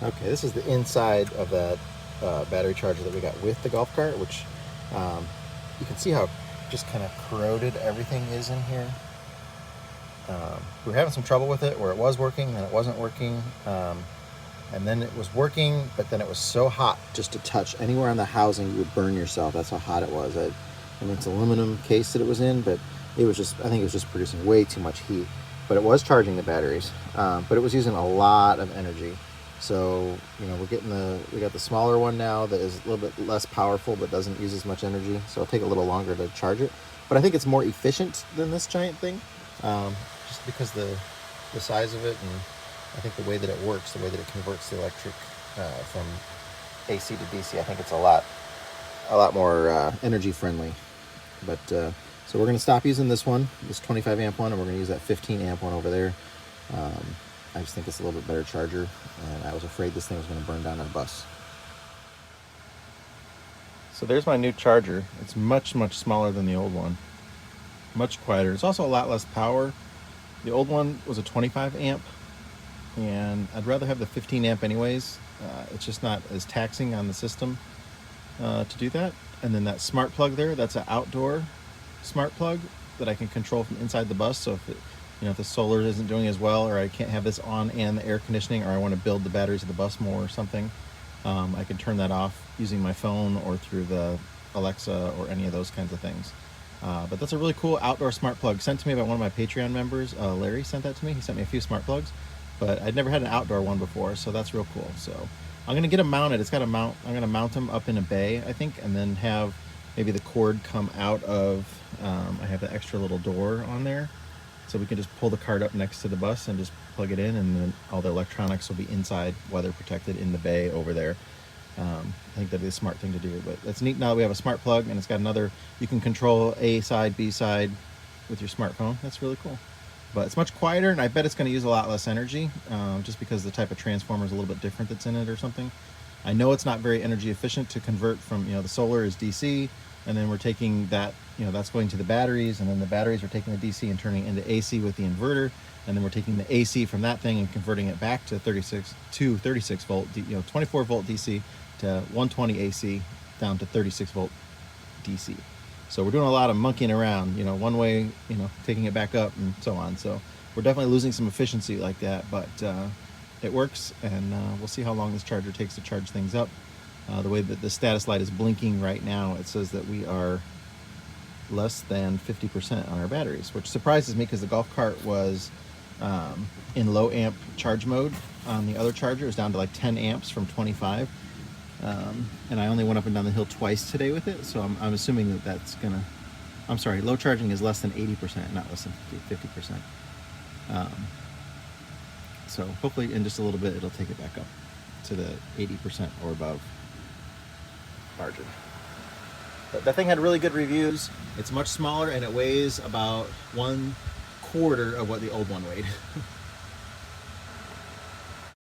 Okay, this is the inside of that battery charger that we got with the golf cart, which you can see how just kind of corroded everything is in here. We were having some trouble with it where it was working, then it wasn't working, and then it was working, but then it was so hot just to touch anywhere on the housing you would burn yourself. That's how hot it was. I mean, it's aluminum case that it was in, but it was just, I think it was just producing way too much heat. But it was charging the batteries, but it was using a lot of energy. So, you know, we got the smaller one now that is a little bit less powerful but doesn't use as much energy. So it'll take a little longer to charge it. But I think it's more efficient than this giant thing, just because the size of it, and I think the way that it works, the way that it converts the electric from AC to DC, I think it's a lot more energy friendly. But so we're going to stop using this one, this 25 amp one, and we're going to use that 15 amp one over there. I just think it's a little bit better charger, and I was afraid this thing was going to burn down our bus. So there's my new charger. It's much smaller than the old one, much quieter. It's also a lot less power. The old one was a 25 amp, and I'd rather have the 15 amp anyways. It's just not as taxing on the system to do that. And then that smart plug there, that's an outdoor smart plug that I can control from inside the bus. So if the solar isn't doing as well, or I can't have this on and the air conditioning, or I want to build the batteries of the bus more or something, I can turn that off using my phone or through the Alexa or any of those kinds of things. But that's a really cool outdoor smart plug sent to me by one of my Patreon members. Larry sent that to me. He sent me a few smart plugs, but I'd never had an outdoor one before, so that's real cool. So I'm gonna get them mounted. It's got a mount. I'm gonna mount them up in a bay, I think, and then have maybe the cord come out of. I have the extra little door on there, so we can just pull the cart up next to the bus and just plug it in, and then all the electronics will be inside, weather protected, in the bay over there. I think that'd be a smart thing to do. But that's neat now that we have a smart plug, and it's got another, you can control A side, B side with your smartphone. That's really cool. But it's much quieter, and I bet it's going to use a lot less energy, just because the type of transformer is a little bit different that's in it or something. I know it's not very energy efficient to convert from, the solar is DC, and then we're taking that, that's going to the batteries, and then the batteries are taking the DC and turning it into AC with the inverter, and then we're taking the AC from that thing and converting it back to 36 volt, 24 volt DC to 120 AC down to 36 volt DC. So we're doing a lot of monkeying around, one way, taking it back up and so on. So we're definitely losing some efficiency like that, but it works, and we'll see how long this charger takes to charge things up. The way that the status light is blinking right now, it says that we are less than 50% on our batteries, which surprises me because the golf cart was in low amp charge mode on the other charger. It was down to like 10 amps from 25. And I only went up and down the hill twice today with it, so I'm assuming that that's gonna, I'm sorry, low charging is less than 80%, not less than 50%. So hopefully in just a little bit it'll take it back up to the 80% or above margin. But that thing had really good reviews. It's much smaller, and it weighs about 1/4 of what the old one weighed.